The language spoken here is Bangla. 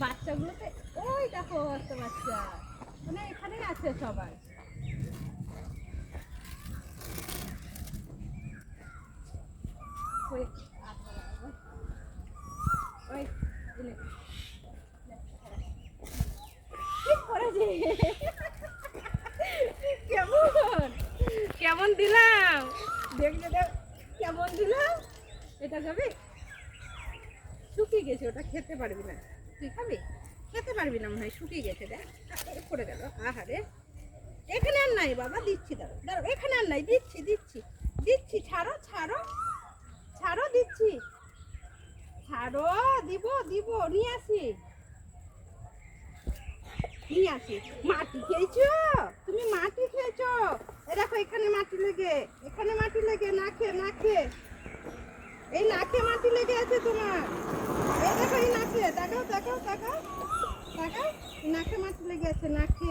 বাচ্চাগুলোতে ওই দেখো একটা বাচ্চা, মানে এখানেই আছে সবাই। ওই ওই ঠিক করেছি। কেমন কেমন দিলাম দেখলে দেখ, কেমন দিলাম। এটা খাবি? শুকিয়ে গেছে, ওটা খেতে পারবি না। তুই খাবি? খেতে পারবি না মনে হয়, শুকিয়ে গেছে। দেখ পড়ে গেল। আহারে, এখানে আর নাই বাবা, দিচ্ছি। দাঁড়ো দাঁড়ো, এখানে আর নাই, দিচ্ছি দিচ্ছি দিচ্ছি। ছাড়ো ছাড়ো ছাড়ো, দিচ্ছি। ছাড়ো, দিব দিব, নিয়ে আসি নিয়ে আসি। মাটি খেয়েছো তুমি? মাটি খেয়েছো? এ দেখো এখানে মাটি লেগে, এখানে মাটি লেগে, নাকে নাকে, এই নাকে মাটি লেগে আছে তোমার। এই দেখো এই নাকে, দেখাও দেখাও দেখাও দেখাও, নাকে মাটি লেগে আছে, নাকে।